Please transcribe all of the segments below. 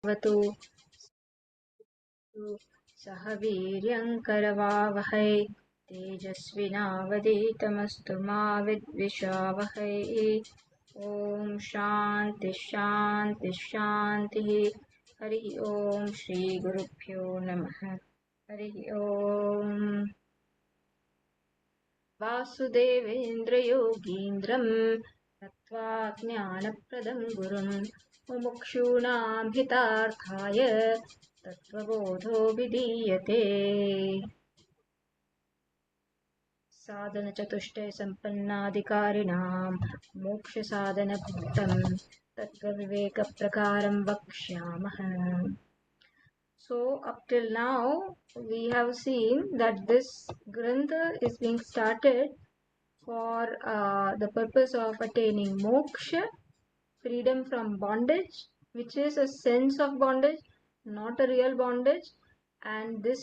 वतु सह वीर्यङ्करवावहै तेजस्विनावधीतमस्तु मा विद्विषावहै। ॐ शान्ति शान्ति शान्तिः। हरिः ॐ श्रीगुरुभ्यो नमः। हरिः ॐ। वासुदेवेन्द्रयोगीन्द्रं नत्वा ज्ञानप्रदं गुरुं मुमुक्षूणां हितार्थाय तत्त्वबोधो विधीयते। साधनचतुष्टयसम्पन्नाधिकारिणां मोक्षसाधनभूतं तत्त्वविवेकप्रकारं वक्ष्यामः। So up till now we have seen that this grantha is being started for the purpose of attaining moksha, freedom from bondage, which is a sense of bondage, not a real bondage. And this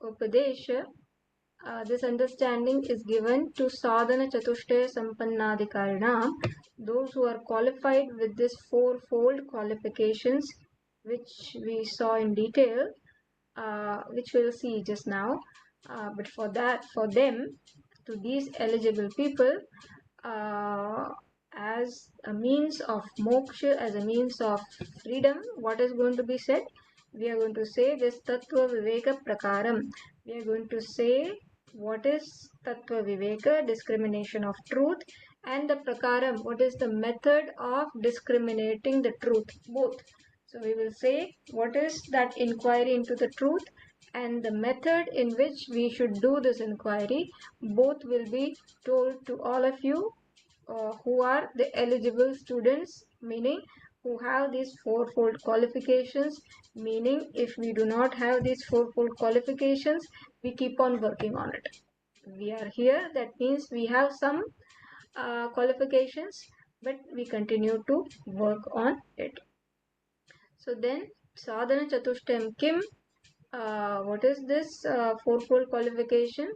upadesha, this understanding is given to sadhana chatushtaya sampannadikarinam, those who are qualified with this fourfold qualifications, which we saw in detail, which we'll see just now. But for them, to these eligible people, as a means of moksha, as a means of freedom, what is going to be said? We are going to say this tattva viveka prakaram. We are going to say what is tattva viveka, discrimination of truth, and the prakaram, what is the method of discriminating the truth, both. So we will say what is that inquiry into the truth and the method in which we should do this inquiry. Both will be told to all of you who are the eligible students, meaning who have these fourfold qualifications. Meaning if we do not have these fourfold qualifications, we keep on working on it. We are here, that means we have some qualifications, but we continue to work on it. So then sadhana chatushtayam kim, what is this fourfold qualification?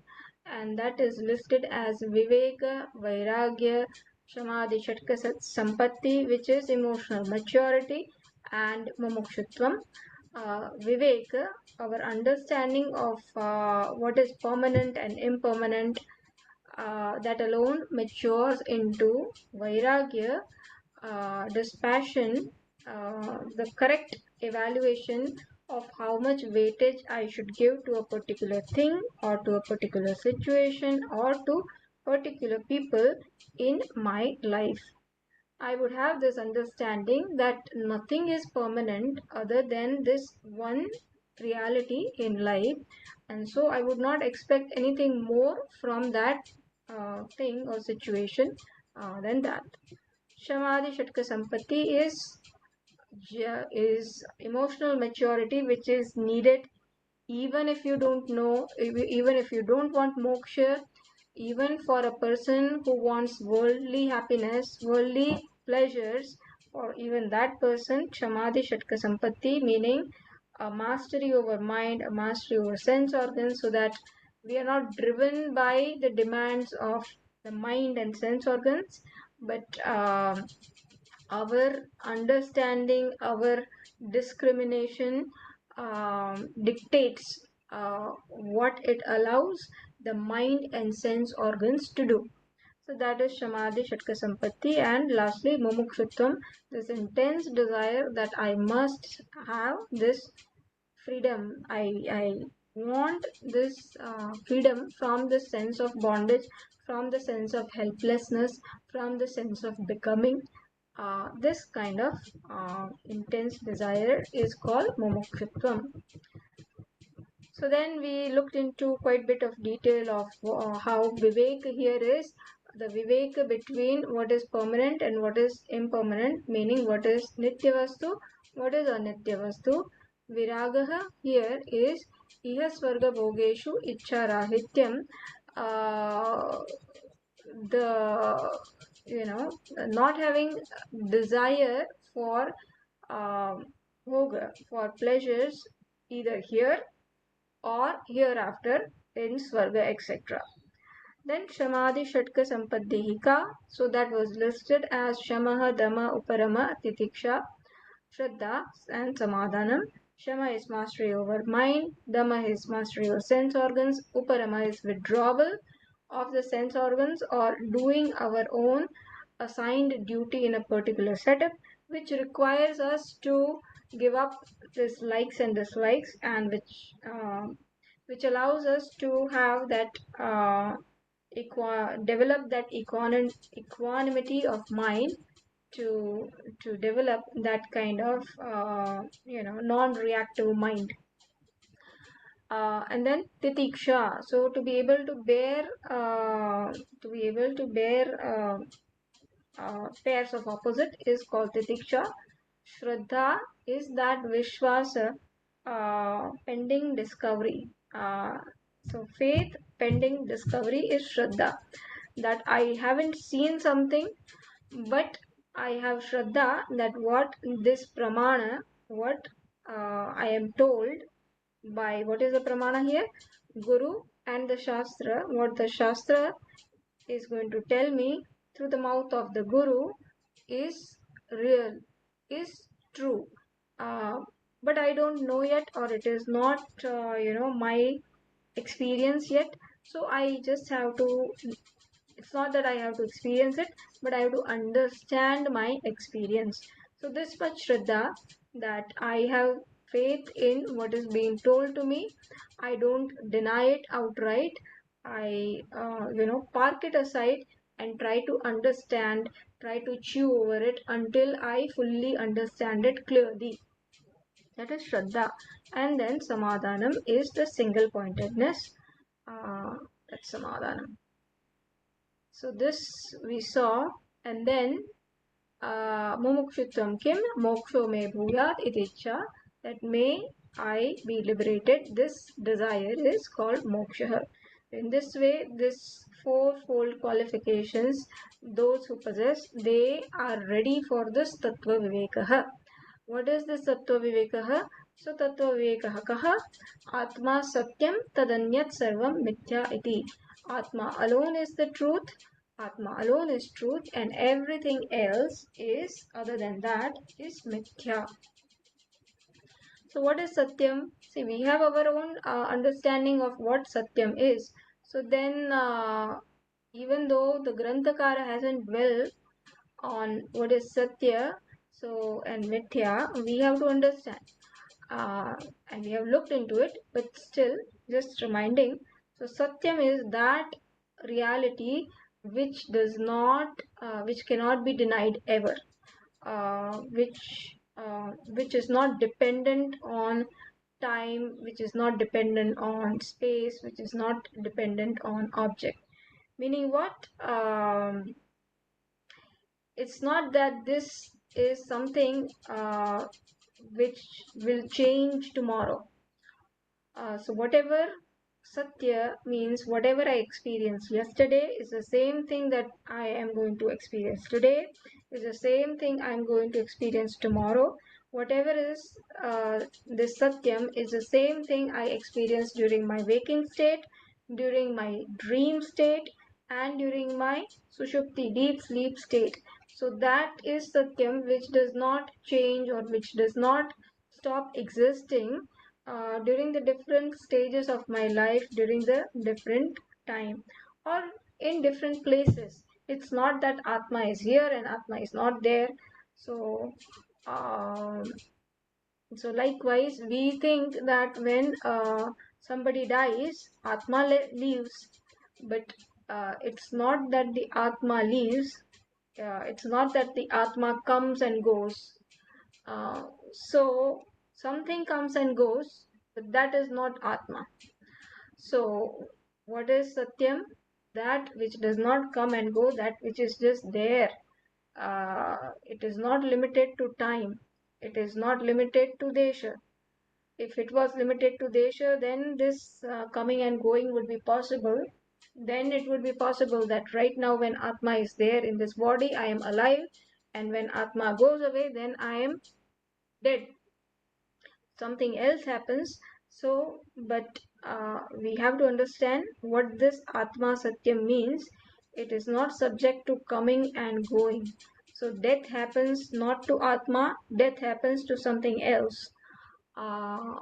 And that is listed as viveka, vairagya, samadhi, shatka sampatti, which is emotional maturity, and mumukshutvam. Viveka, our understanding of what is permanent and impermanent, that alone matures into vairagya, dispassion, the correct evaluation of how much weightage I should give to a particular thing or to a particular situation or to particular people in my life. I would have this understanding that nothing is permanent other than this one reality in life, and so I would not expect anything more from that thing or situation than that. Samadhi Shatka Sampatti is emotional maturity, which is needed even if you don't know, even if you don't want moksha, even for a person who wants worldly happiness, worldly pleasures. For even that person, Samadhi Shatka Sampatti, meaning a mastery over mind, a mastery over sense organs, so that we are not driven by the demands of the mind and sense organs, but our understanding, our discrimination dictates what it allows the mind and sense organs to do. So that is Samadhi Shatka Sampatti. And lastly, Mumukshutvam, this intense desire that I must have this freedom. I want this freedom from the sense of bondage, from the sense of helplessness, from the sense of becoming. This kind of intense desire is called mumukshutvam. So then we looked into quite a bit of detail of how vivek here is the vivek between what is permanent and what is impermanent, meaning what is nitya vastu, what is anitya vastu. Viragaha here is iha swarga bhogeshu ichha rahityam, the not having desire for bhoga, for pleasures, either here or hereafter in swarga, etc. Then Samadhi Shatka Sampadihika, so that was listed as Shamaha, Dama, Uparama, Titiksha. Shraddha and Samadhanam. Shama is mastery over mind, Dama is mastery over sense organs, Uparama is withdrawal of the sense organs or doing our own assigned duty in a particular setup, which requires us to give up this likes and dislikes, and which allows us to have that develop that equanimity of mind to develop that kind of non-reactive mind. And then titiksha, so to be able to bear pairs of opposite is called titiksha. Shraddha is that vishwasa pending discovery. So faith pending discovery is shraddha, that I haven't seen something, but I have shraddha that what this pramana, what I am told by, what is the pramana here? Guru and the Shastra, what the Shastra is going to tell me through the mouth of the Guru is real, is true. But I don't know yet, or it is not, my experience yet. So I just have to, it's not that I have to experience it, but I have to understand my experience. So this much Shraddha, that I have faith in what is being told to me. I don't deny it outright. I park it aside and try to understand, try to chew over it until I fully understand it clearly. That is Shraddha. And then Samadhanam is the single pointedness. That's Samadhanam. So this we saw, and then mumukshutvam kim moksho me bhuyat iticha, that may I be liberated. This desire is called moksha. In this way, this fourfold qualifications, those who possess, they are ready for this tattva vivekaha. What is this tattva vivekaha? So tattva vivekaha kaha? Atma satyam tadanyat sarvam mithya iti. Atma alone is the truth. Atma alone is truth, and everything else is, other than that, is mithya. So what is Satyam? See, we have our own understanding of what Satyam is. So then, even though the Granthakara hasn't dwelt on what is Satya, so and Mithya, we have to understand. And we have looked into it, but still, just reminding. So Satyam is that reality which does not, which cannot be denied ever, which is not dependent on time, which is not dependent on space, which is not dependent on object. Meaning what? It's not that this is something which will change tomorrow. So whatever Satya means, whatever I experienced yesterday is the same thing that I am going to experience today, is the same thing I'm going to experience tomorrow. Whatever is this Satyam is the same thing I experienced during my waking state, during my dream state, and during my Sushupti, deep sleep state. So that is Satyam, which does not change or which does not stop existing during the different stages of my life, during the different time, or in different places. It's not that Atma is here and Atma is not there. So, um, so likewise, we think that when somebody dies, Atma leaves, but it's not that the Atma leaves. It's not that the Atma comes and goes. So something comes and goes, but that is not Atma. So what is Satyam? That which does not come and go, that which is just there. It is not limited to time. It is not limited to Desha. If it was limited to Desha, then this coming and going would be possible. Then it would be possible that right now when Atma is there in this body, I am alive, and when Atma goes away, then I am dead. Something else happens. So, but we have to understand what this Atma Satyam means. It is not subject to coming and going. So death happens not to Atma, death happens to something else. uh,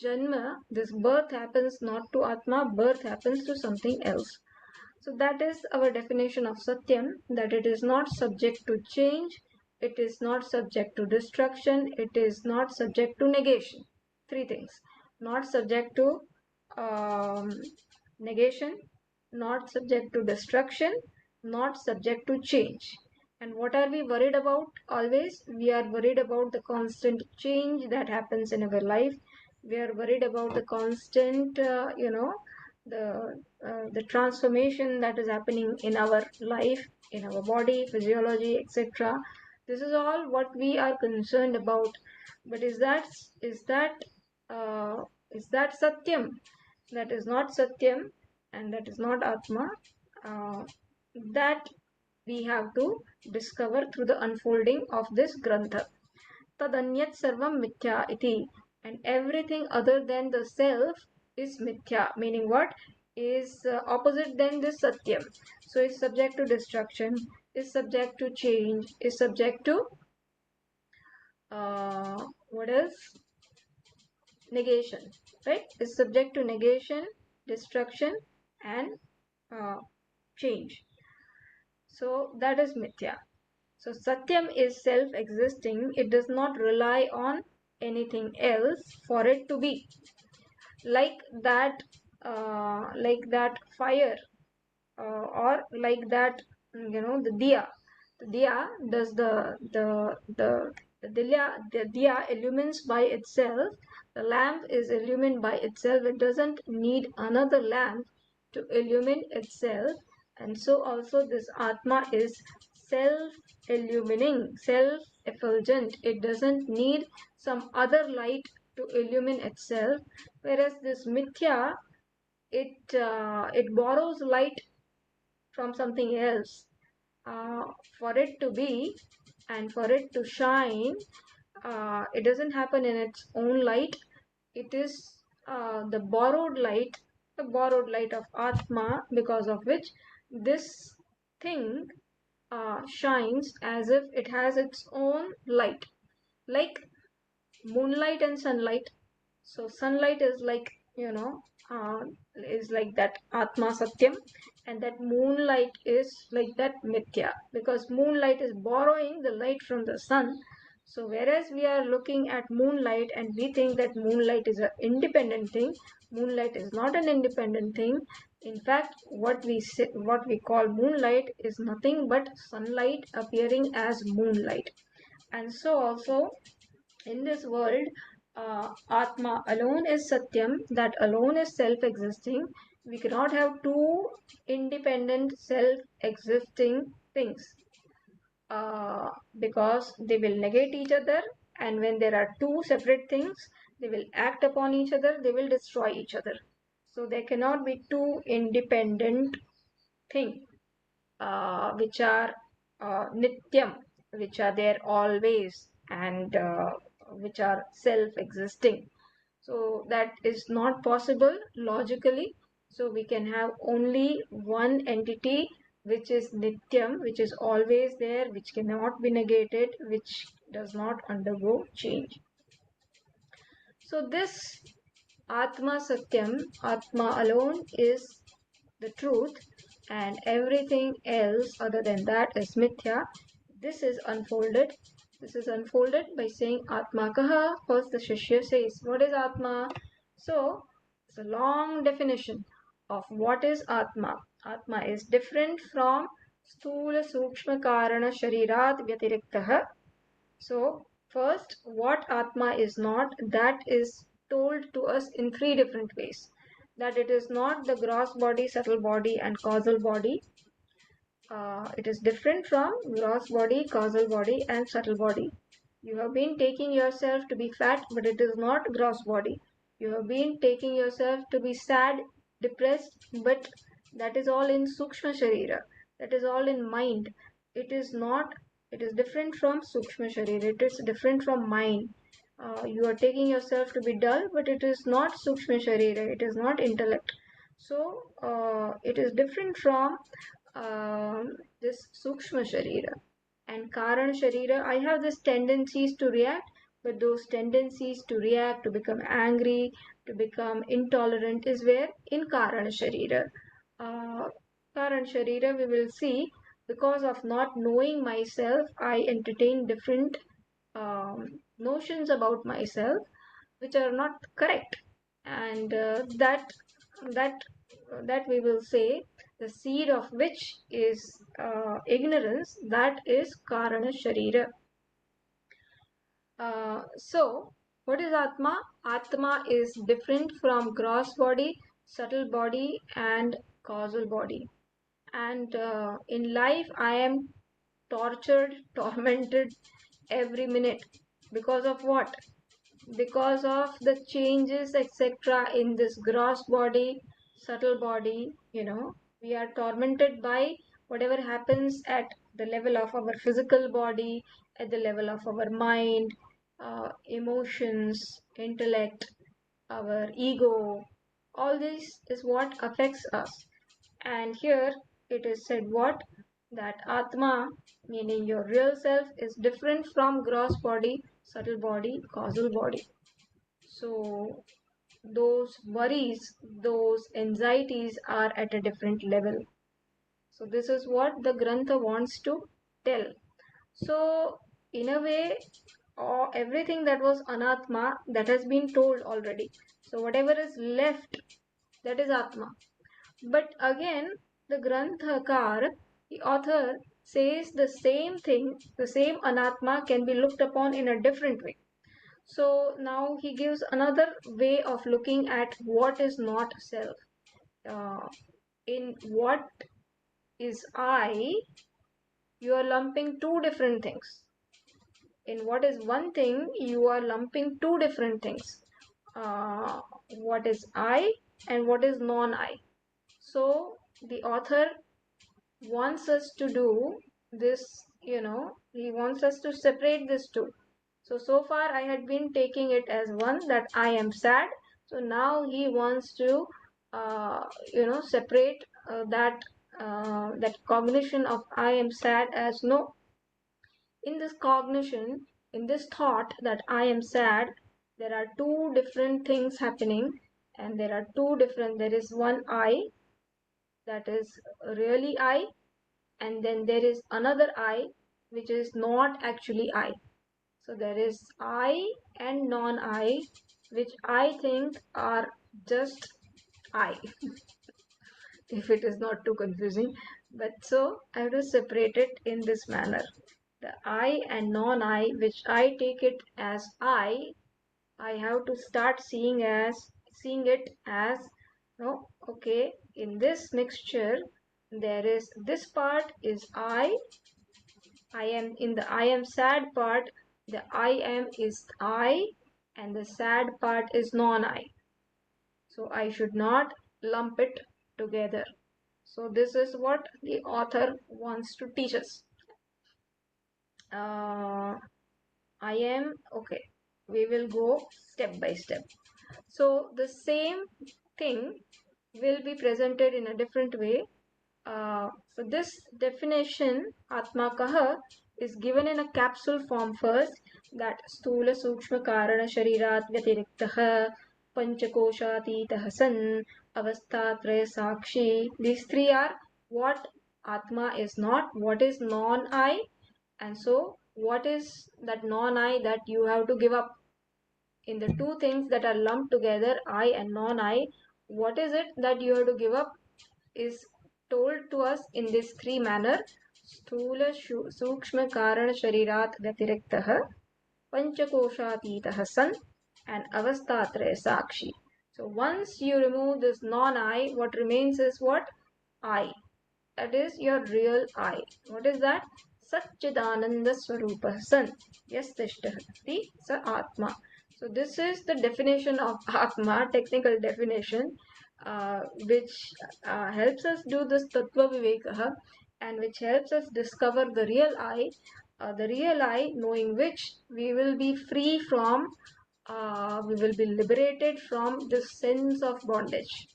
Janma, this birth happens not to Atma, birth happens to something else. So that is our definition of Satyam, that it is not subject to change, it is not subject to destruction, it is not subject to negation. Three things. Not subject to um, negation, not subject to destruction, not subject to change. And what are we worried about always? We are worried about the constant change that happens in our life. We are worried about the constant, the transformation that is happening in our life, in our body, physiology, etc. This is all what we are concerned about. But uh, is that Satyam? That is not Satyam, and that is not Atma. That we have to discover through the unfolding of this Grantha. Tadanyat sarvam mithya iti. And everything other than the self is mithya, meaning what? Is opposite than this Satyam. So it's subject to destruction, is subject to change, is subject to what else? Negation, right? Is subject to negation, destruction, and change. So that is mithya. So Satyam is self-existing. It does not rely on anything else for it to be. Like that fire, or like that, the diya. The diya does the diya illumines by itself. The lamp is illumined by itself. It doesn't need another lamp to illumine itself. And so also this Atma is self-illumining, self-effulgent. It doesn't need some other light to illumine itself. Whereas this Mithya, it borrows light from something else. For it to be and for it to shine, it doesn't happen in its own light. It is the borrowed light of Atma, because of which this thing shines as if it has its own light, like moonlight and sunlight. So sunlight is like, uh, is like that Atma Satyam, and that moonlight is like that Mithya, because moonlight is borrowing the light from the sun. So whereas we are looking at moonlight and we think that moonlight is an independent thing, moonlight is not an independent thing. In fact, what we call moonlight is nothing but sunlight appearing as moonlight. And so also in this world, Atma alone is Satyam, that alone is self-existing. We cannot have two independent self-existing things, because they will negate each other, and when there are two separate things, they will act upon each other, they will destroy each other. So there cannot be two independent things which are nityam, which are there always, and which are self-existing. So that is not possible logically. So we can have only one entity which is nityam, which is always there, which cannot be negated, which does not undergo change. So this Atma Satyam, Atma alone is the truth, and everything else other than that is mithya. This is unfolded. This is unfolded by saying Atma Kaha. First the Shishya says, what is Atma? So it's a long definition of what is Atma. Atma is different from Sthula Sukshma Karana Sharirat Vyatiriktah. So first, what Atma is not, that is told to us in three different ways. That it is not the gross body, subtle body, and causal body. It is different from gross body, causal body, and subtle body. You have been taking yourself to be fat, but it is not gross body. You have been taking yourself to be sad, depressed, but that is all in Sukshma Sharira. That is all in mind. It is not, it is different from Sukshma Sharira. It is different from mind. You are taking yourself to be dull, but it is not Sukshma Sharira. It is not intellect. So it is different from this Sukshma Sharira. And Karan Sharira, I have this tendencies to react, but those tendencies to react, to become angry, to become intolerant is where in Karan Sharira. Uh, Karan Sharira, we will see, because of not knowing myself, I entertain different notions about myself which are not correct, and that that we will say the seed of which is ignorance, that is karana sharira. So what is atma? Atma is different from gross body, subtle body, and causal body. And in life I am tortured, tormented every minute. Because of what? Because of the changes, etc., in this gross body, subtle body. We are tormented by whatever happens at the level of our physical body, at the level of our mind, emotions, intellect, our ego. All this is what affects us. And here it is said what? That Atma, meaning your real self, is different from gross body, subtle body, causal body. So those worries, those anxieties are at a different level. So this is what the Grantha wants to tell. So in a way, everything that was Anatma, that has been told already. So whatever is left, that is Atma. But again, the Granthakar, the author, says the same thing, the same Anatma can be looked upon in a different way. So now he gives another way of looking at what is not self. Uh, in what is I, you are lumping two different things. In what is one thing, you are lumping two different things. What is I and what is non-I. So the author wants us to do this, he wants us to separate these two. So far I had been taking it as one, that I am sad. So now he wants to, separate that cognition of I am sad as no. In this cognition, in this thought that I am sad, there are two different things happening, and there is one I, that is really I, and then there is another I which is not actually I. So there is I and non-I, which I think are just I, if it is not too confusing. But so I have to separate it in this manner. The I and non-I, which I take it as I have to start seeing it as, no, okay, in this mixture, there is this part is I am in the I am sad part, the I am is I, and the sad part is non-I. So I should not lump it together. So this is what the author wants to teach us. I am, okay, we will go step by step. So the same thing will be presented in a different way. So this definition, Atma Kaha, is given in a capsule form first, that Stula Sukshma Karana Sharirat Vyatiriktah Panchakoshatitah San Avastatraya Sakshi. These three are what Atma is not, what is non-I, and so what is that non-I that you have to give up. In the two things that are lumped together, I and non-I, what is it that you have to give up is told to us in this three manner. Sthula Sukshma Karana Sharirat Vyatiriktah Panchakoshatitah San and Avastatraya Sakshi. So once you remove this non-I, what remains is what? I. That is your real I. What is that? Satchidananda Swarupa San. Yes, Tishtahati Sa Atma. So this is the definition of Atma, technical definition, which helps us do this Tattva Vivekaha, and which helps us discover the real I, knowing which we will be free from, we will be liberated from this sense of bondage.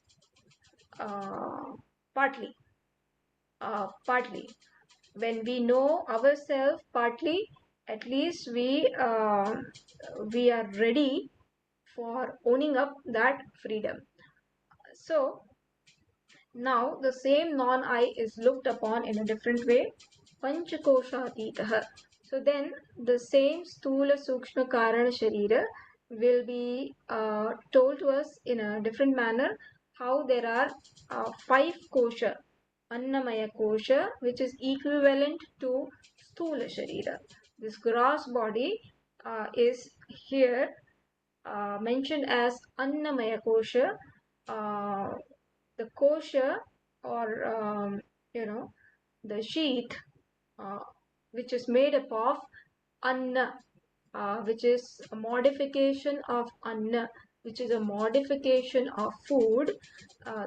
Partly. Partly. when we know ourselves partly, at least we are ready for owning up that freedom. So now the same non-I is looked upon in a different way. Panchakoshatitah. So then the same Stula Sukshma Karana Sharira will be told to us in a different manner, how there are five kosha. Annamaya kosha, which is equivalent to Stula Sharira. This gross body is here mentioned as Annamaya kosha. Uh, the kosha, or the sheath, uh, which is made up of anna, which is a modification of anna, which is a modification of food,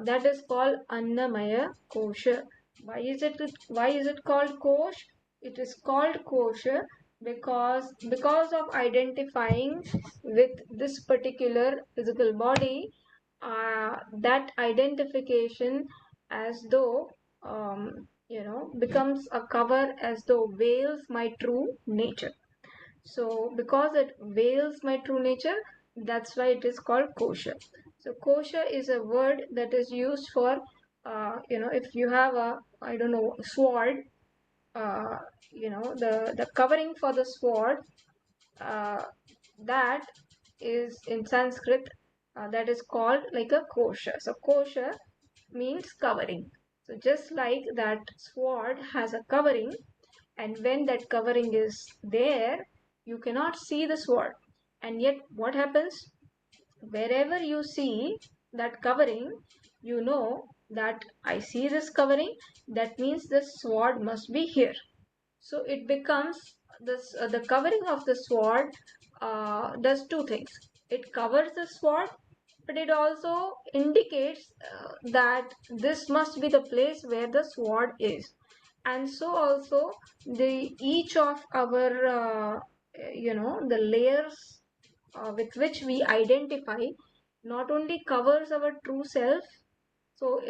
that is called annamaya kosha. Why is it called kosh? It is called kosha because of identifying with this particular physical body, that identification as though becomes a cover, as though veils my true nature. So because it veils my true nature, that's why it is called kosher. So kosher is a word that is used for if you have a, I don't know, sword, uh, the covering for the sword, uh, that is in Sanskrit, that is called like a kosher. So kosher means covering. So just like that sword has a covering, and when that covering is there, you cannot see the sword. And yet what happens? Wherever you see that covering, you know that I see this covering, that means the sword must be here. So it becomes this the covering of the sword does two things. It covers the sword, but it also indicates that this must be the place where the sword is. And so also the each of our the layers with which we identify not only covers our true self. So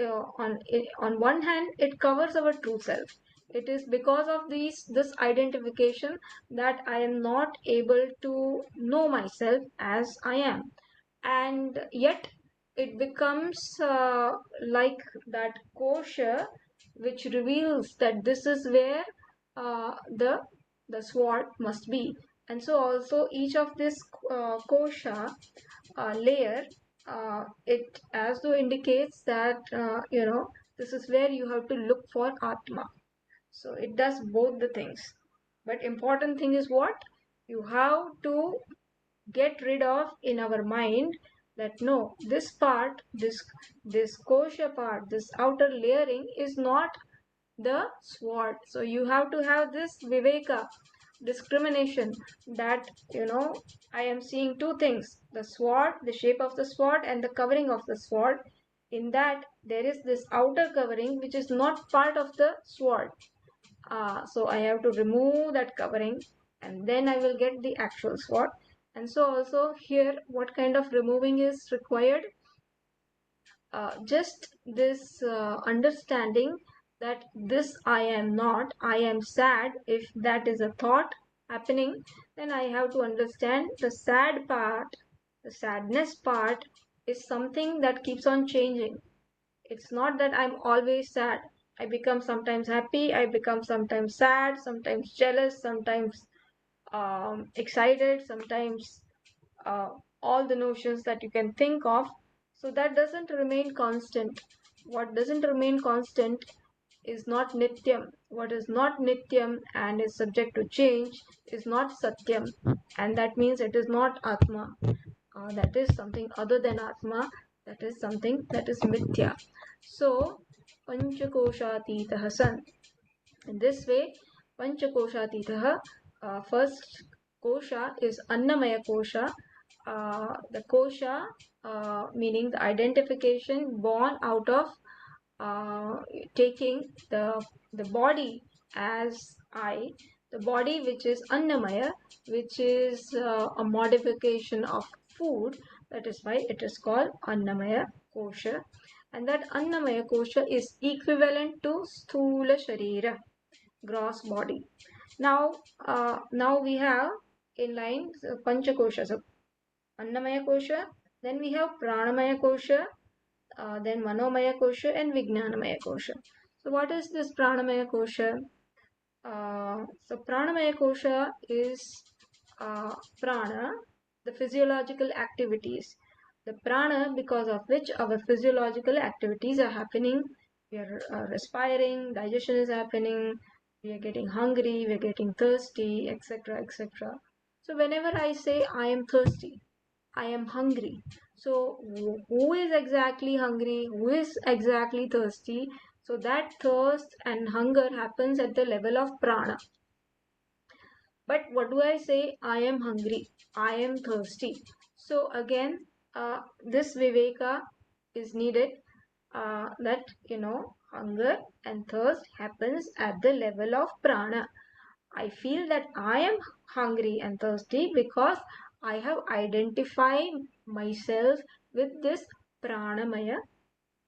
on one hand, it covers our true self. It is because of this identification that I am not able to know myself as I am. And yet it becomes like that kosher, which reveals that this is where the sword must be. And so also each of this kosha layer, it as though indicates that this is where you have to look for Atma. So it does both the things. But important thing is what? You have to get rid of in our mind that no, this part, this kosha part, this outer layering is not the sword. So you have to have this viveka, discrimination, that I am seeing two things: the sword, the shape of the sword, and the covering of the sword. In that there is this outer covering which is not part of the sword. So I have to remove that covering, and then I will get the actual sword. And so also here, what kind of removing is required? Just this understanding that this I am not, I am sad. If that is a thought happening, then I have to understand the sad part, the sadness part is something that keeps on changing. It's not that I'm always sad. I become sometimes happy, I become sometimes sad, sometimes jealous, sometimes excited, sometimes uh, all the notions that you can think of. So that doesn't remain constant. What doesn't remain constant is not nityam. What is not nityam and is subject to change is not satyam, and that means it is not atma. That is something other than atma. That is something that is mithya. So panchakoshatitah san. In this way, Panchakoshatitah, first kosha is Annamaya kosha. The kosha, meaning the identification born out of taking the body as I, the body which is Annamaya, which is a modification of food. That is why it is called Annamaya kosha. And that Annamaya kosha is equivalent to Sthula Sharira. gross body. Now, now we have in line Panchakosha. So Annamaya Kosha, then we have Pranamaya Kosha, then Manomaya Kosha and Vijnanamaya Kosha. So what is this Pranamaya Kosha? So Pranamaya Kosha is prana, the physiological activities. The prana, because of which our physiological activities are happening. We are respiring, digestion is happening, we are getting hungry, we are getting thirsty, etc. etc. So whenever I say I am thirsty, I am hungry. So who is exactly hungry? Who is exactly thirsty? So that thirst and hunger happens at the level of prana. But what do I say? I am hungry. I am thirsty. So again, this viveka is needed. That hunger and thirst happens at the level of prana. I feel that I am hungry and thirsty because I have identified myself with this pranamaya,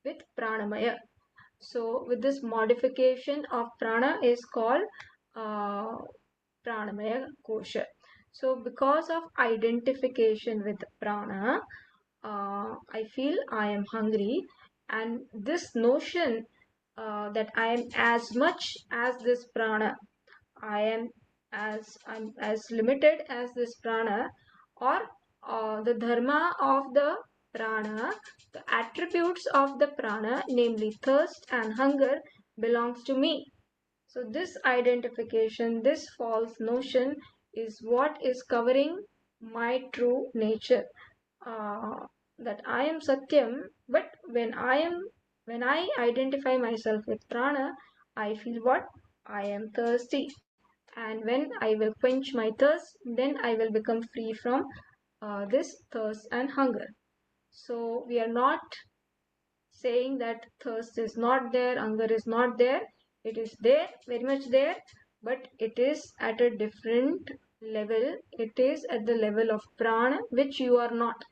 with pranamaya. So with this modification of prana is called uh, pranamaya kosha. So because of identification with prana, I feel I am hungry, and this notion that I am as much as this prana, I'm as limited as this prana, or the dharma of the prana, the attributes of the prana, namely thirst and hunger, belongs to me. So this identification, this false notion is what is covering my true nature. That I am Satyam, but when I identify myself with prana, I feel what? I am thirsty. And when I will quench my thirst, then I will become free from this thirst and hunger. So we are not saying that thirst is not there, hunger is not there. It is there, very much there, but it is at a different level. It is at the level of prana, which you are not.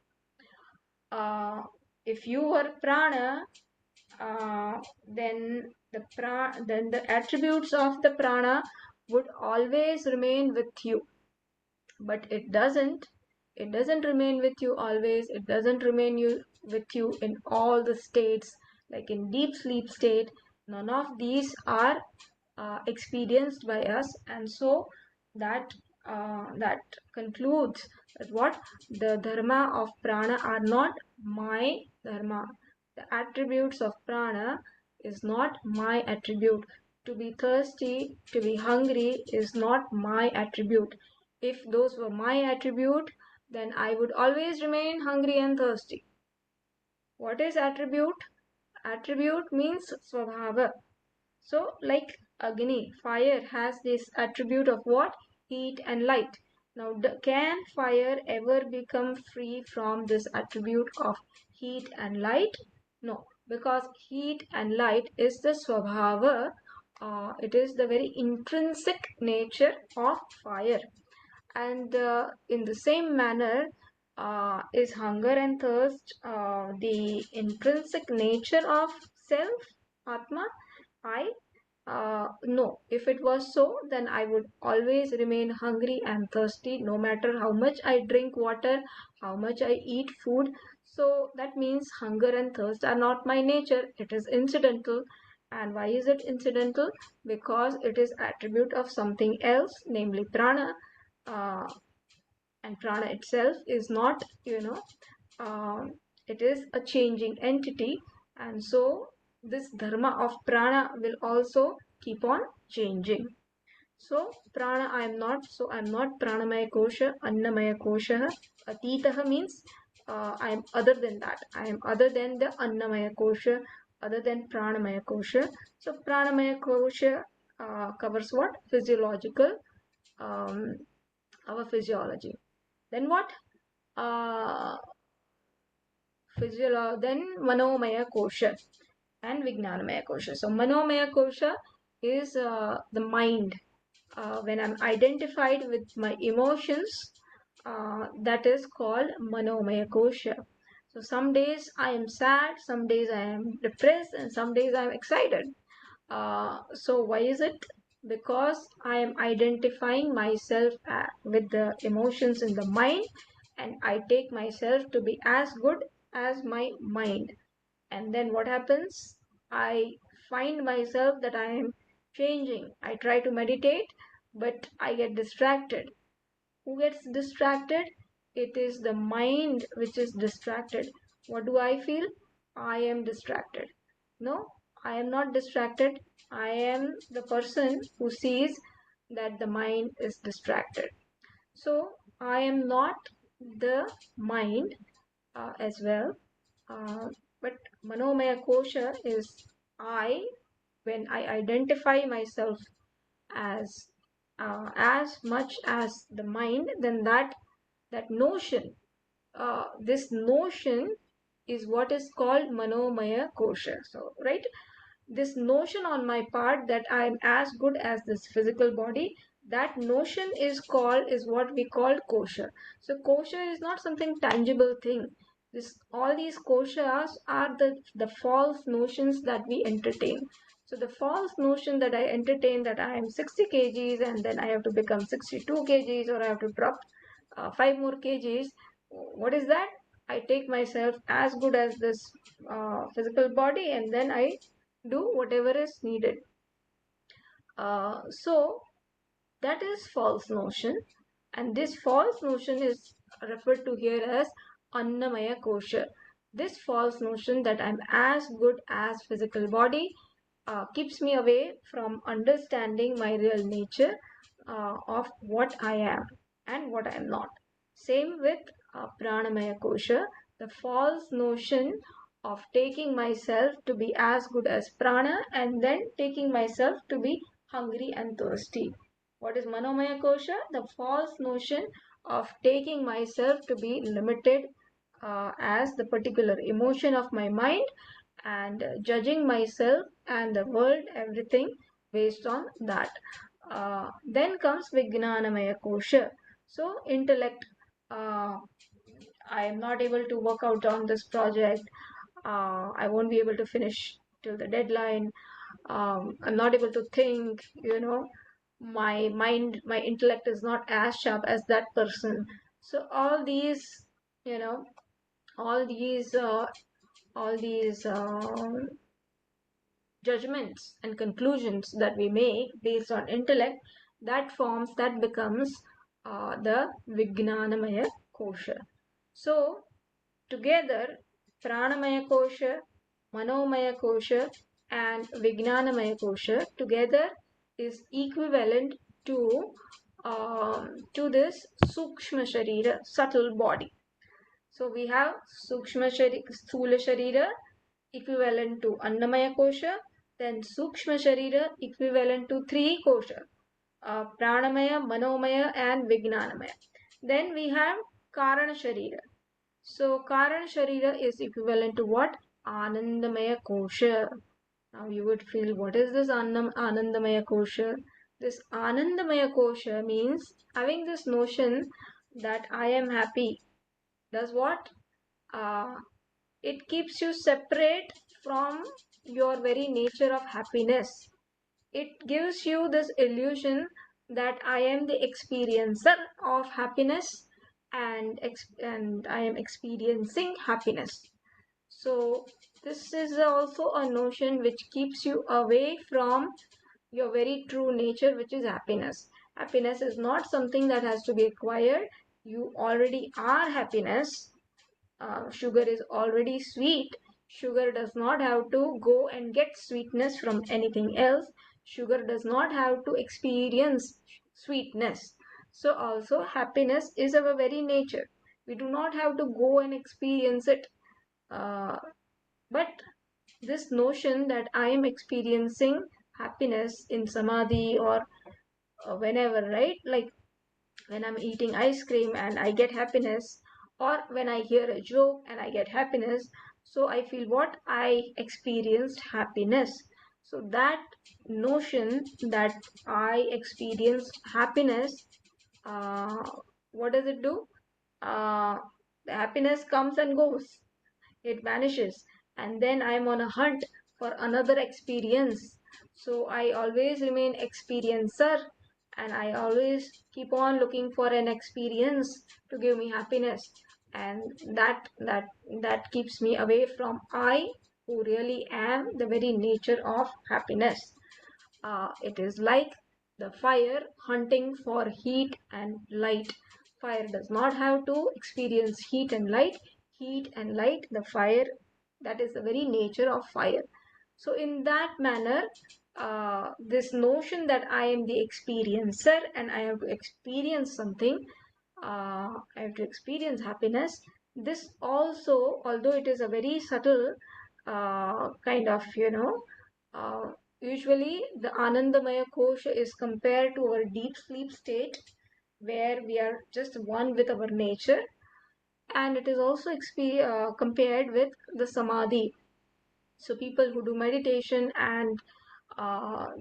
If you were prana, then the attributes of the prana would always remain with you. But it doesn't remain with you always. It doesn't remain with you in all the states. Like in deep sleep state, none of these are experienced by us, and so that concludes that what the dharma of prana are not my dharma. The attributes of prana is not my attribute. To be thirsty, to be hungry is not my attribute. If those were my attribute, then I would always remain hungry and thirsty. What is attribute? Attribute means swabhava. So like Agni, fire has this attribute of what? Heat and light. Now can fire ever become free from this attribute of heat and light? No, because heat and light is the swabhava. It is the very intrinsic nature of fire. And in the same manner, is hunger and thirst the intrinsic nature of self, Atma? I no. If it was so, then I would always remain hungry and thirsty no matter how much I drink water, how much I eat food. So that means hunger and thirst are not my nature. It is incidental. And why is it incidental? Because it is attribute of something else, namely prana. Uh, and prana itself is not, it is a changing entity, and so this dharma of prana will also keep on changing. So prana I am not, so I am not pranamaya kosha, annamaya kosha. Atitaha means I am other than that. I am other than the annamaya kosha, other than pranamaya kosha. So pranamaya kosha covers what? Physiological, um, our physiology. Then what? Uh, then Manomaya Kosha and Vijnanamaya Kosha. So Manomaya Kosha is the mind. When I'm identified with my emotions, that is called Manomaya Kosha. So some days I am sad, some days I am depressed, and some days I am excited. So why is it? because I am identifying myself with the emotions in the mind, and I take myself to be as good as my mind. And then what happens? I find myself that I am changing. I try to meditate, but I get distracted. Who gets distracted? It is the mind which is distracted. What do I feel? I am distracted. No, I am not distracted. I am the person who sees that the mind is distracted. So I am not the mind as well. Uh, but Manomaya Kosha is I, when I identify myself as much as the mind, then that notion, this notion is what is called Manomaya Kosha. So, right, this notion on my part that I am as good as this physical body, that notion is what we call kosha. So kosha is not something tangible thing. This all these koshas are the false notions that we entertain. So the false notion that I entertain, that I am 60 kgs and then I have to become 62 kgs, or I have to drop 5 more kgs. What is that? I take myself as good as this physical body, and then I do whatever is needed. So that is false notion, and this false notion is referred to here as Annamaya Kosha. This false notion that I'm as good as physical body keeps me away from understanding my real nature of what I am and what I am not. Same with Pranamaya Kosha, the false notion of taking myself to be as good as prana and then taking myself to be hungry and thirsty. What is Manomaya Kosha? The false notion of taking myself to be limited as the particular emotion of my mind, and judging myself and the world, everything based on that. Then comes Vijnanamaya Kosha. So, intellect. Uh, I am not able to work out on this project. I won't be able to finish till the deadline. I'm not able to think, my mind, my intellect is not as sharp as that person. So all these, you know, all these, all these judgments and conclusions that we make based on intellect, that becomes the Vijnanamaya Kosha. So together, Pranamaya Kosha, Manomaya Kosha, and Vijnanamaya Kosha together is equivalent to this Sukshma Sharira, subtle body. So we have Sukshma Sharira, Sthula Sharira equivalent to Annamaya Kosha, then Sukshma Sharira equivalent to three kosha, Pranamaya, Manomaya, and Vijnanamaya. Then we have Karana Sharira. So Karana Sharira is equivalent to what? Anandamaya Kosha. Now you would feel, what is this Anandamaya Kosha? This Anandamaya Kosha means having this notion that I am happy. Does what? Uh, it keeps you separate from your very nature of happiness. It gives you this illusion that I am the experiencer of happiness, and I am experiencing happiness. So this is also a notion which keeps you away from your very true nature, which is happiness. Happiness is not something that has to be acquired. You already are happiness. Sugar is already sweet. Sugar does not have to go and get sweetness from anything else. Sugar does not have to experience sweetness. So also happiness is our very nature. We do not have to go and experience it. But this notion that I am experiencing happiness in samadhi, or whenever, right? Like when I'm eating ice cream and I get happiness, or when I hear a joke and I get happiness. So I feel what? I experienced happiness. So that notion that I experienced happiness, uh, what does it do? The happiness comes and goes, it vanishes, and then I'm on a hunt for another experience. So I always remain experiencer, and I always keep on looking for an experience to give me happiness, and that keeps me away from I, who really am the very nature of happiness. It is like the fire hunting for heat and light. Fire does not have to experience heat and light. Heat and light, the fire, that is the very nature of fire. So in that manner, this notion that I am the experiencer and I have to experience something, I have to experience happiness. This also, although it is a very subtle kind of, uh, usually the Anandamaya Kosha is compared to our deep sleep state, where we are just one with our nature, and it is also compared with the Samadhi. So people who do meditation and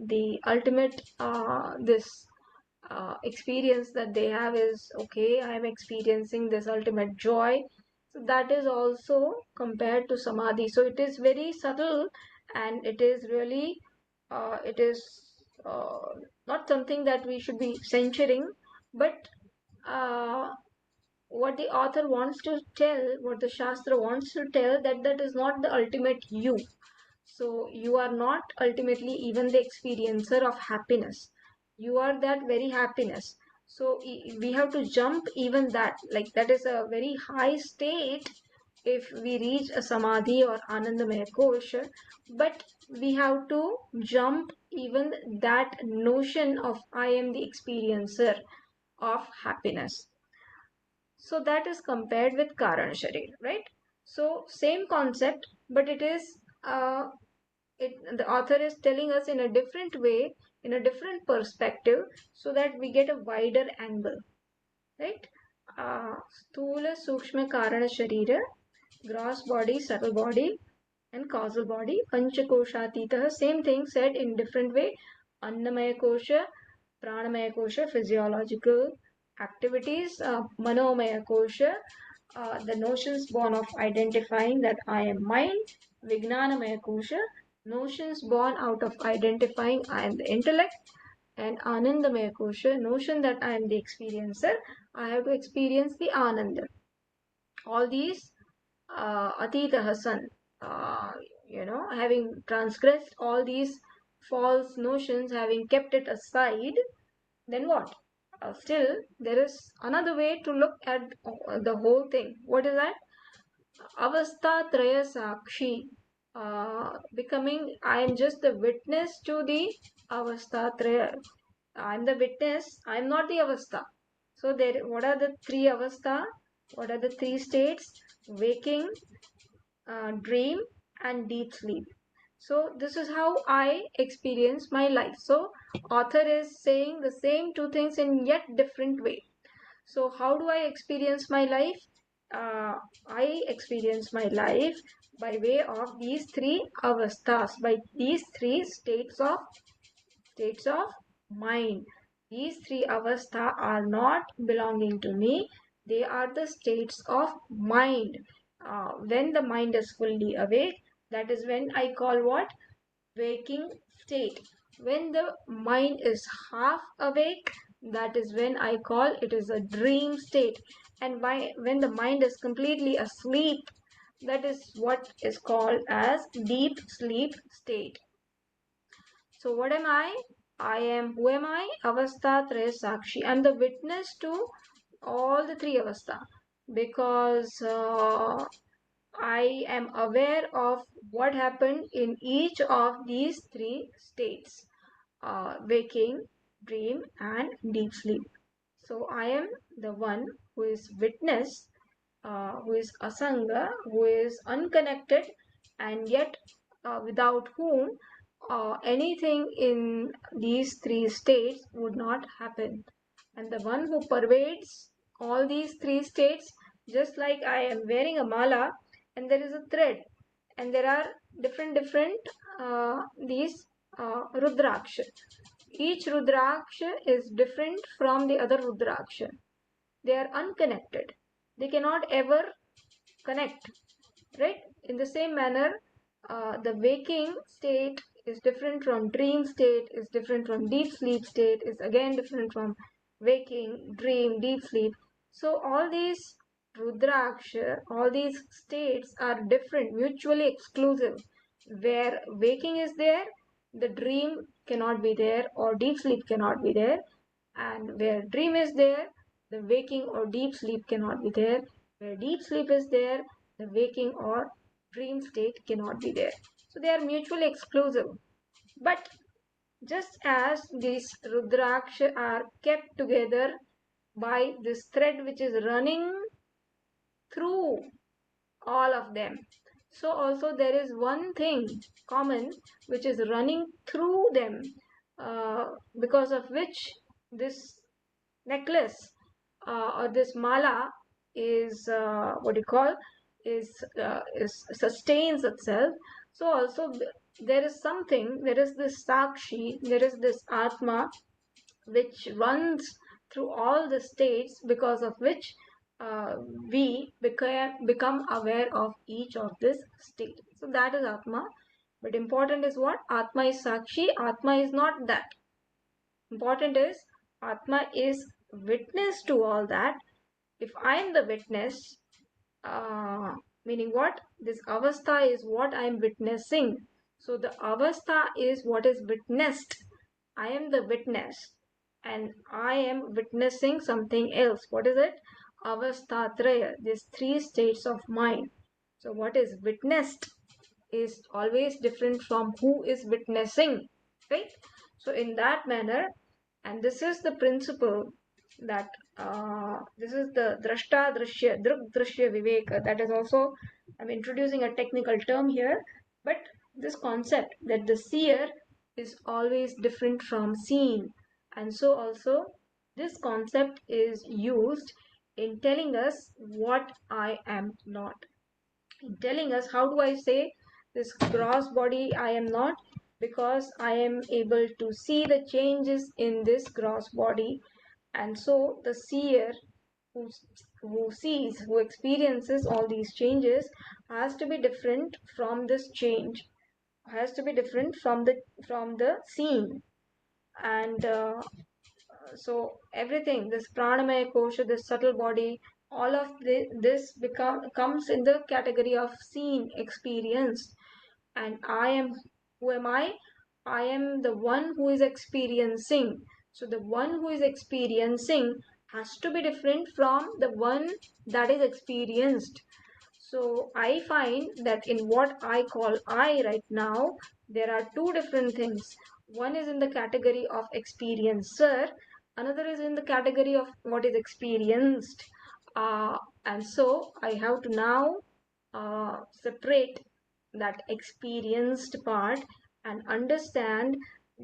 the ultimate this experience that they have is, okay, I am experiencing this ultimate joy. So that is also compared to samadhi. So it is very subtle, and it is really it is uh, not something that we should be censuring, but uh, what the author wants to tell, what the shastra wants to tell, that that is not the ultimate you. So you are not ultimately even the experiencer of happiness. You are that very happiness. So we have to jump even that. Like that is a very high state if we reach a samadhi or anandamaya kosha. But we have to jump even that notion of I am the experiencer of happiness. So that is compared with Karan Sharir, right? So same concept, but it is the author is telling us in a different way, in a different perspective, so that we get a wider angle, right? Sthula Sukshma Karana Sharira, gross body, subtle body, and causal body. Panchakoshatitah, same thing said in different way. Annamaya Kosha, Pranamaya Kosha, physiological activities. Manomaya Kosha, the notions born of identifying that I am mind. Vijnanamaya Kosha, notions born out of identifying I am the intellect. And Anandamaya Kosha, notion that I am the experiencer. I have to experience the Ananda. All these Atita Hasan, having transgressed all these false notions, having kept it aside, then what? Still, there is another way to look at the whole thing. What is that? Avastha Traya Sakshi. Becoming, I am just the witness to the Avastha Traya. I am the witness, I am not the Avastha. So, what are the three Avastha? What are the three states? Waking, dream, and deep sleep. So this is how I experience my life. So author is saying the same two things in yet different way. So how do I experience my life? I experience my life by way of these three avasthas, by these three states of mind. These three avastha are not belonging to me. They are the states of mind. When the mind is fully awake, that is when I call what? Waking state. When the mind is half awake, that is when I call it is a dream state. And when the mind is completely asleep, that is what is called as deep sleep state. So what am I? Who am I? Avastha Traya Sakshi. I'm the witness to all the three avastha, because I am aware of what happened in each of these three states, waking, dream, and deep sleep. So I am the one who is witness, who is asanga, who is unconnected, and yet without whom anything in these three states would not happen. And the one who pervades all these three states, just like I am wearing a mala and there is a thread, and there are different these rudraksha. Each rudraksha is different from the other rudraksha. They are unconnected. They cannot ever connect, right? In the same manner, the waking state is different from dream state, is different from deep sleep state, is again different from waking, dream, deep sleep. So all these Rudraksha, all these states are different, mutually exclusive. Where waking is there, the dream cannot be there or deep sleep cannot be there. And where dream is there, the waking or deep sleep cannot be there. Where deep sleep is there, the waking or dream state cannot be there. So they are mutually exclusive. But just as these Rudraksha are kept together by this thread which is running through all of them, so also there is one thing common which is running through them, because of which this necklace or this mala is what you call is sustains itself. So also there is something, there is this sakshi, there is this atma which runs through all the states, because of which uh, we become aware of each of this state. So that is atma. But important is what? Atma is sakshi, atma is not that. Important is atma is witness to all that. If I am the witness, uh, meaning what? This avastha is what I am witnessing. So the avastha is what is witnessed. I am the witness and I am witnessing something else. What is it? Avasthatraya, these three states of mind. So what is witnessed is always different from who is witnessing, right? So in that manner, and this is the principle that this is the drashta drishya druk drishya viveka. That is also, I'm introducing a technical term here, but this concept that the seer is always different from seen, and so also this concept is used in telling us what I am not, telling us how do I say this gross body I am not, because I am able to see the changes in this gross body. And so the seer who, who sees, who experiences all these changes has to be different from this change, has to be different from the seen. And so everything, this pranamaya kosha, this subtle body, all of this comes in the category of seen, experienced. And I am, who am I am the one who is experiencing. So the one who is experiencing has to be different from the one that is experienced. So I find that in what I call I right now, there are two different things. One is in the category of experiencer, another is in the category of what is experienced. And so I have to now separate that experienced part and understand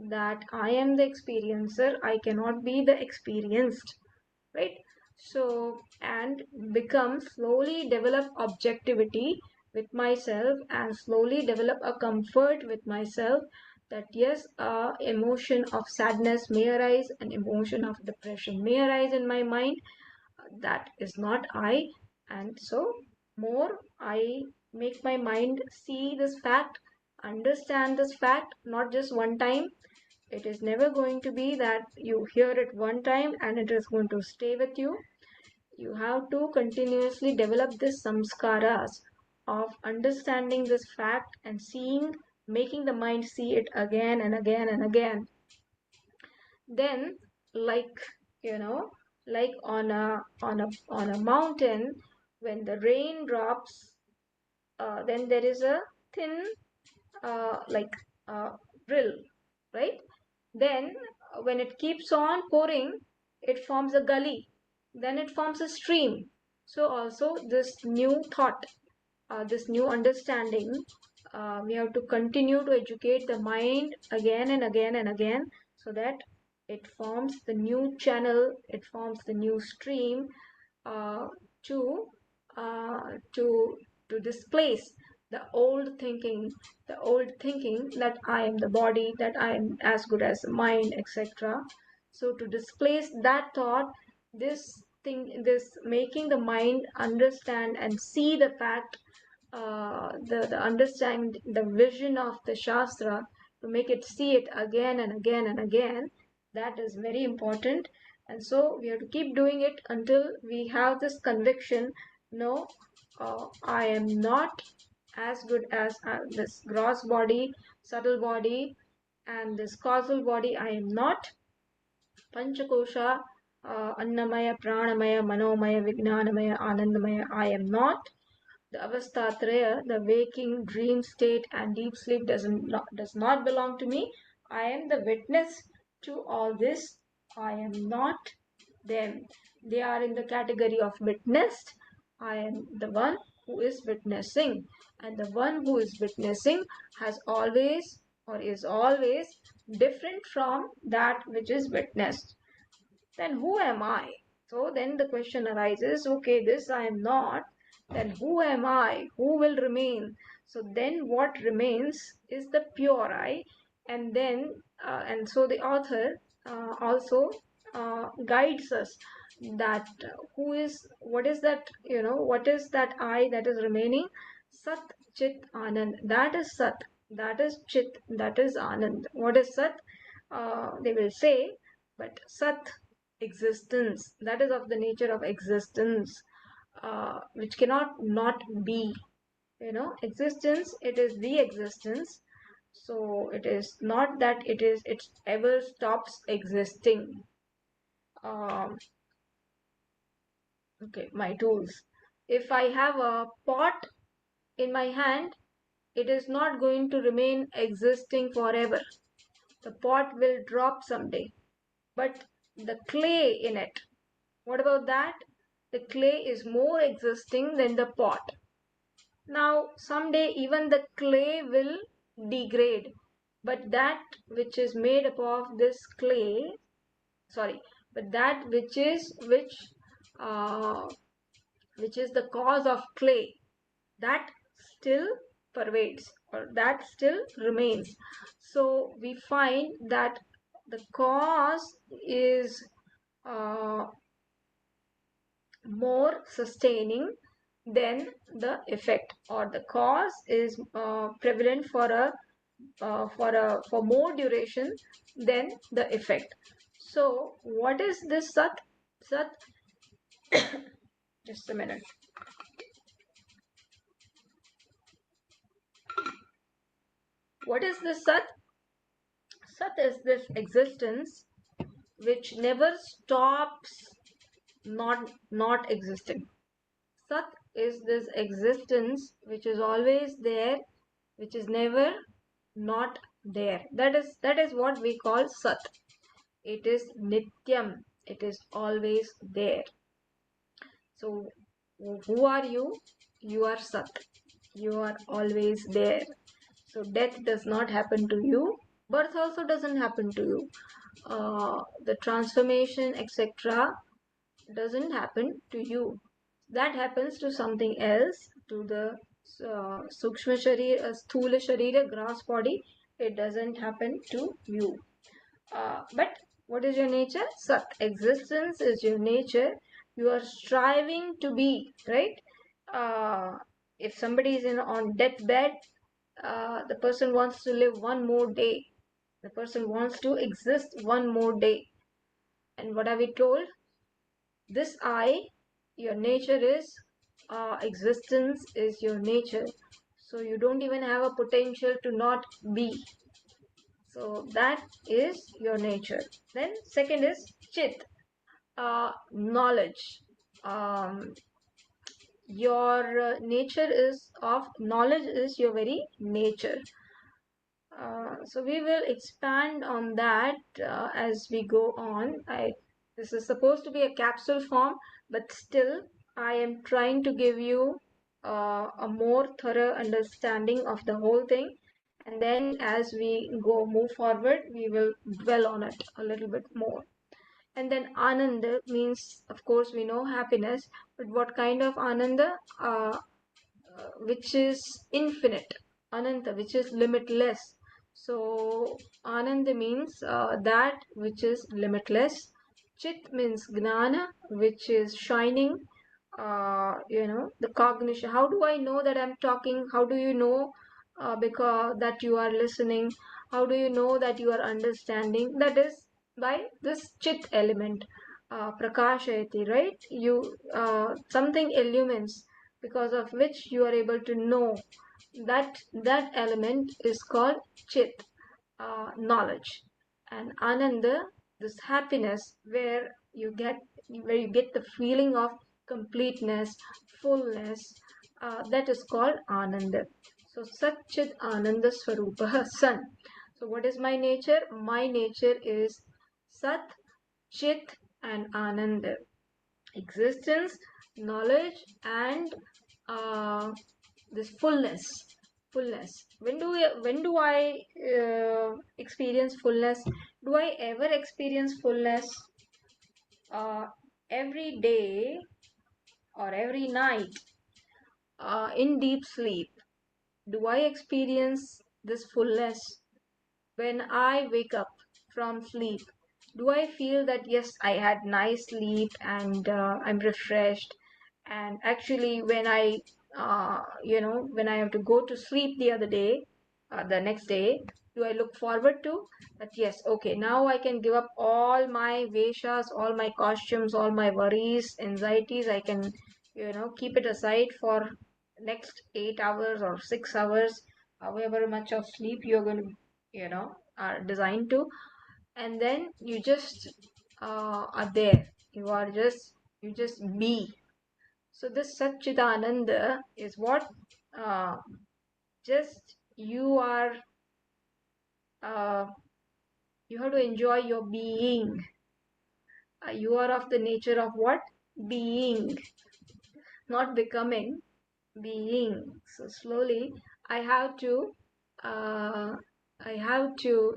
that I am the experiencer, I cannot be the experienced, right? So, and become, slowly develop objectivity with myself and slowly develop a comfort with myself that yes, emotion of sadness may arise, an emotion of depression may arise in my mind, that is not I. And so more I make my mind see this fact, understand this fact, not just one time. It is never going to be that you hear it one time and it is going to stay with you. You have to continuously develop this samskaras of understanding this fact and seeing, making the mind see it again and again and again. Then, like, you know, like on a mountain, when the rain drops, then there is a thin like rill, right? Then when it keeps on pouring, it forms a gully, then it forms a stream. So also this new thought, this new understanding, we have to continue to educate the mind again and again and again, so that it forms the new channel, it forms the new stream, uh, to uh, to to displace the old thinking that I am the body, that I am as good as the mind, etc. So to displace that thought, this thing, this making the mind understand and see the fact, the understand the vision of the shastra, to make it see it again and again and again. That is very important. And so we have to keep doing it until we have this conviction, no, I am not as good as this gross body, subtle body, and this causal body. I am not. Panchakosha, Annamaya, Pranamaya, Manomaya, Vijnanamaya, Anandamaya. I am not. The Avastatraya, the waking, dream state, and deep sleep does not belong to me. I am the witness to all this. I am not them. They are in the category of witnessed. I am the one who is witnessing. And the one who is witnessing has always or is always different from that which is witnessed. Then who am I? So then the question arises, okay, this I am not, then who am I? Who will remain? So then what remains is the pure I. And then, and so the author also guides us that what is that, what is that I that is remaining? Sat, Chit, Anand. That is Sat, that is Chit, that is Anand. What is Sat? They will say, but Sat, existence, that is of the nature of existence, which cannot not be. Existence, it is the existence. So it is not that it ever stops existing. Okay, my tools. If I have a pot in my hand, it is not going to remain existing forever. The pot will drop someday. But the clay in it, what about that? The clay is more existing than the pot. Now, someday even the clay will degrade, but that which is made up of this clay, sorry, but that uh, which is the cause of clay, that still pervades or that still remains. So we find that the cause is uh, more sustaining than the effect, or the cause is prevalent for more duration than the effect. So what is this Sat? Sat, just a minute. What is this Sat? Sat is this existence which never stops not existing. Sat is this existence which is always there, which is never not there. That is what we call Sat. It is Nityam. It is always there. So who are you? You are Sat. You are always there. So death does not happen to you. Birth also doesn't happen to you. The transformation, etc., doesn't happen to you. That happens to something else, to the Sukshma Sharira, Sthula Sharira, gross body. It doesn't happen to you. But what is your nature? Sat. Existence is your nature. You are striving to be, right? If somebody is on deathbed, the person wants to live one more day. The person wants to exist one more day. And what are we told? This I, your nature is, existence is your nature. So you don't even have a potential to not be. So that is your nature. Then second is Chit, knowledge. Your nature is of knowledge is your very nature. So we will expand on that as we go on. This is supposed to be a capsule form, but still I am trying to give you a more thorough understanding of the whole thing. And then as we move forward, we will dwell on it a little bit more. And then Ananda means, of course, we know happiness, but what kind of Ananda? Which is infinite, Ananta, which is limitless. So Ananda means that which is limitless. Chit means Gnana, which is shining. The cognition. How do I know that I'm talking? How do you know because that you are listening? How do you know that you are understanding? That is by this chit element, prakashayati, right? You something illumines, because of which you are able to know. That element is called chit, knowledge. And ananda, this happiness, where you get the feeling of completeness, fullness, that is called ananda. So Satchit Ananda Swarupa Sun. So what is my nature? My nature is Sat, Chit and Ananda. Existence, knowledge, and this fullness. When do I experience fullness? Do I ever experience fullness? uh, every day or every night, in deep sleep, do I experience this fullness? When I wake up from sleep, do I feel that yes, I had nice sleep and I'm refreshed? And actually, when I have to go to sleep the other day, the next day, do I look forward to that? Yes, okay, now I can give up all my veshas, all my costumes, all my worries, anxieties. I can, keep it aside for next 8 hours or 6 hours, however much of sleep you're going to are designed to. And then you just are there. You just be. So this Satchidananda is what, uh, just uh, you have to enjoy your being. You are of the nature of what? Being, not becoming. Being. So slowly I have to uh,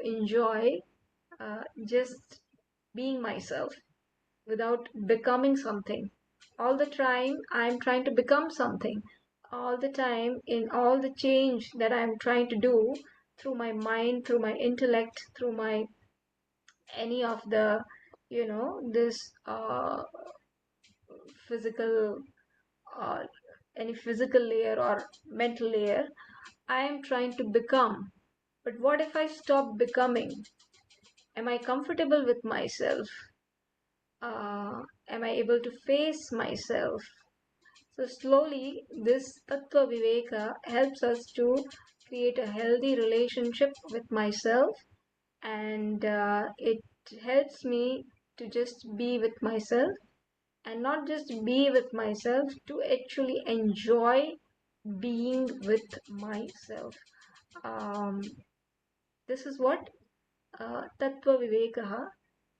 enjoy just being myself without becoming something. All the time I'm trying to become something. All the time, in all the change that I'm trying to do through my mind, through my intellect, through my any of the this physical, uh, any physical layer or mental layer, I am trying to become. But what if I stop becoming? Am I comfortable with myself? Am I able to face myself? So slowly, this Tattva Viveka helps us to create a healthy relationship with myself, and it helps me to just be with myself, and not just be with myself, to actually enjoy being with myself. Um, this is what Tattva Viveka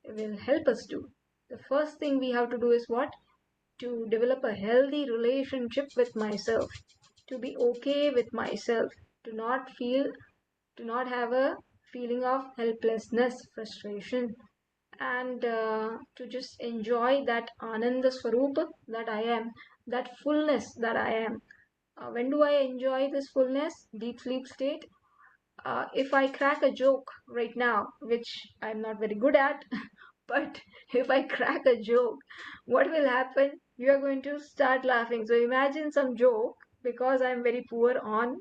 will help us do. The first thing we have to do is what? To develop a healthy relationship with myself, to be okay with myself, to not have a feeling of helplessness, frustration, and to just enjoy that Ananda Swarupa that I am, that fullness that I am. When do I enjoy this fullness? Deep sleep state. If I crack a joke right now, which I'm not very good at, but if I crack a joke, what will happen? You are going to start laughing. So imagine some joke, because I'm very poor on,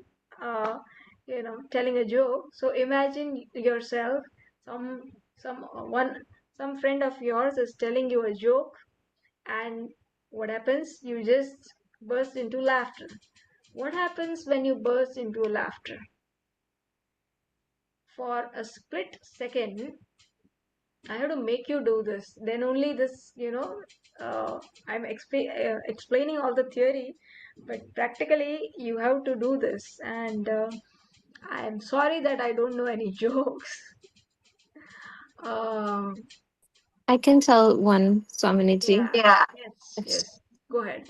telling a joke. So imagine yourself, some one some friend of yours is telling you a joke, and what happens? You just burst into laughter. What happens when you burst into laughter? For a split second, I have to make you do this. Then only this, I'm explaining all the theory, but practically you have to do this. And I'm sorry that I don't know any jokes. Um, I can tell one, Swaminiji. yeah. Yeah. Yes. It's- Yes. Go ahead.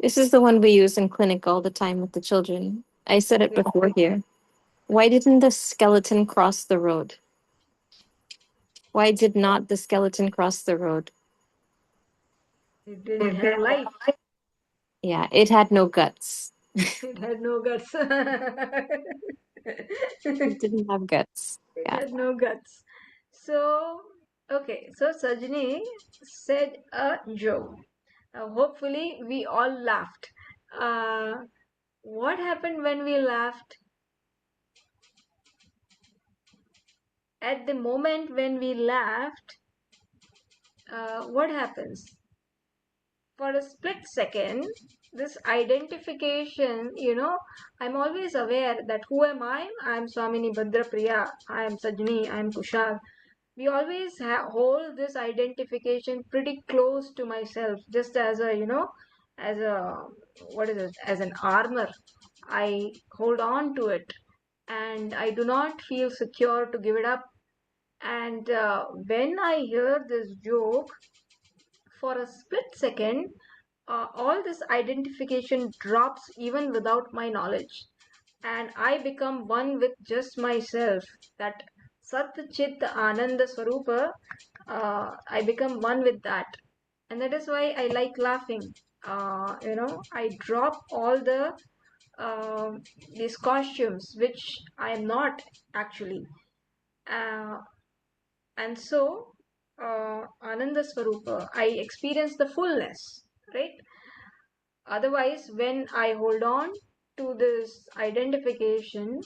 This is the one we use in clinic all the time with the children. I said it Okay. before here. Why didn't the skeleton cross the road? Why did not the skeleton cross the road? It didn't have life. Yeah, it had no guts. It had no guts. It didn't have guts. It Yeah. had no guts. So, okay. So Sajni said a joke. Hopefully, we all laughed. Uh, what happened when we laughed? At the moment when we laughed, what happens? For a split second, this identification, I'm always aware that who am I? I'm Swamini Bhadrapriya, I am Sajni, I am Kushal. We always hold this identification pretty close to myself, just as a, as a, what is it, as an armor. I hold on to it and I do not feel secure to give it up. And when I hear this joke, for a split second, all this identification drops even without my knowledge. And I become one with just myself. That Sat Chit Ananda Swarupa, I become one with that. And that is why I like laughing. I drop all uh, these costumes, which I am not actually. Uh, and so, Ananda Swarupa, I experience the fullness, right? Otherwise, when I hold on to this identification,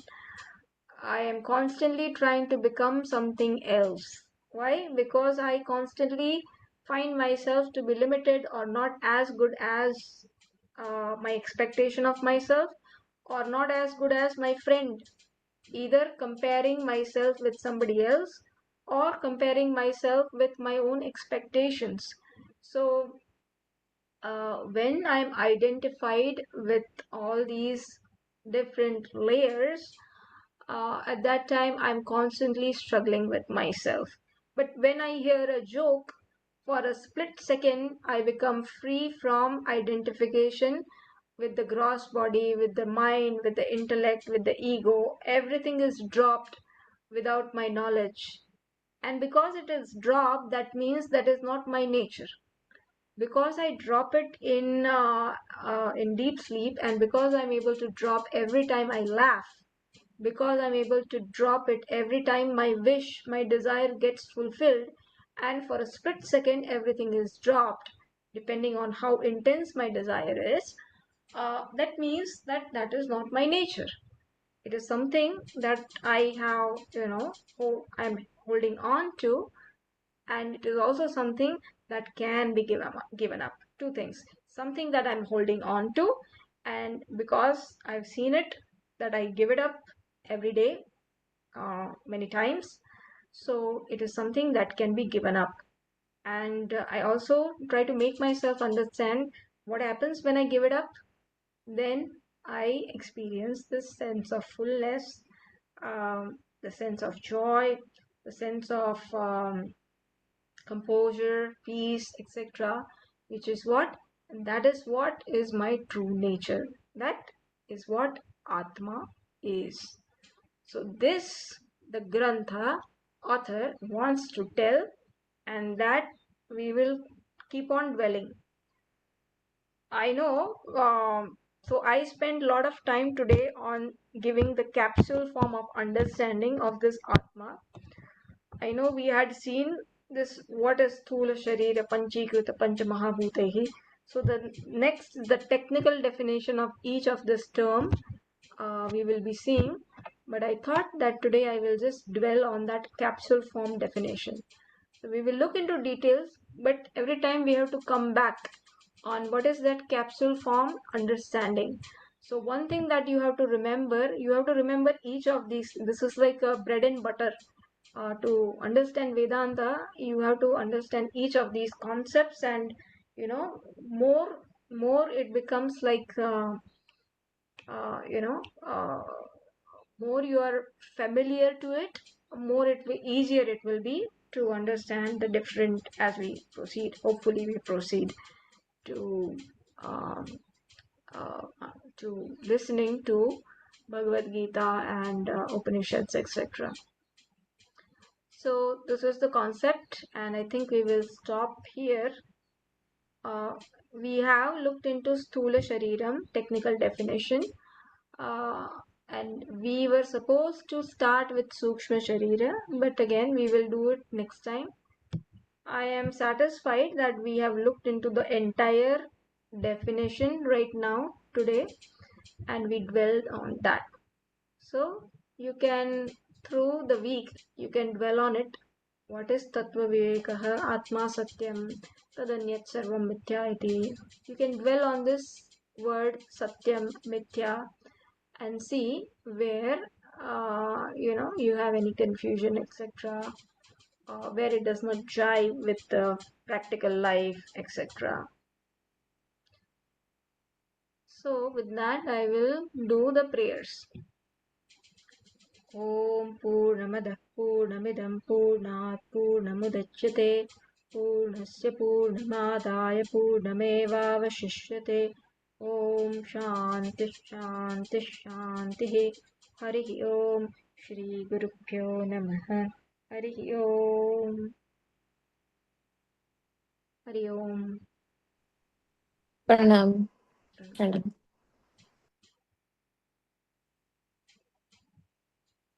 I am constantly trying to become something else. Why? Because I constantly find myself to be limited or not as good as my expectation of myself, or not as good as my friend, either comparing myself with somebody else or comparing myself with my own expectations. So, when I'm identified with all these different layers, at that time I'm constantly struggling with myself. But when I hear a joke, for a split second, I become free from identification with the gross body, with the mind, with the intellect, with the ego. Everything is dropped without my knowledge. And because it is dropped, that means that is not my nature. Because I drop it in deep sleep, and because I'm able to drop every time I laugh, because I'm able to drop it every time my wish, my desire gets fulfilled, and for a split second everything is dropped, depending on how intense my desire is, that means that that is not my nature. It is something that I have, I'm holding on to, and it is also something that can be given up. Two things: something that I'm holding on to, and because I've seen it, that I give it up every day, many times. So it is something that can be given up. And I also try to make myself understand what happens when I give it up. Then I experience this sense of fullness, the sense of joy, the sense of composure, peace, etc. Which is what? And that is what is my true nature. That is what Atma is. So this, the Grantha author wants to tell, and that we will keep on dwelling. I know, so I spent a lot of time today on giving the capsule form of understanding of this Atma. I know we had seen this, what is Sthula Sharira Panchikruta Panchamahabhutehi. So the technical definition of each of this term we will be seeing. But I thought that today I will just dwell on that capsule form definition. So we will look into details, but every time we have to come back on what is that capsule form understanding. So one thing that you have to remember each of these. This is like a bread and butter. To understand Vedanta, you have to understand each of these concepts, and you know more it becomes like uh, you know uh, more you are familiar to it, more it will easier it will be to understand the different as we proceed. Hopefully we proceed to um, uh, to listening to Bhagavad Gita and Upanishads, etc. So this is the concept, and I think we will stop here. uh, we have looked into Sthula Shariram technical definition, uh, and we were supposed to start with Sukshma Sharira, but again we will do it next time. I am satisfied that we have looked into the entire definition right now today, and we dwelled on that. So you can through the week you can dwell on it. What is Tattva Vivekaha, Atma Satyam, Tadanyat Sarvam Mithya iti. You can dwell on this word Satyam, Mithya, and see where you have any confusion, etc., where it does not jive with the practical life, etc. So with that, I will do the prayers. ॐ पूर्णमदः पूर्णमिदं पूर्णात् पूर्णमुदच्यते पूर्णस्य पूर्णमादाय पूर्णमेवावशिष्यते ॐ शान्तिः शान्तिः शान्तिः हरिः ॐ श्रीगुरुभ्यो नमः हरिः ॐ हरि ओम् Pranam. Pranam.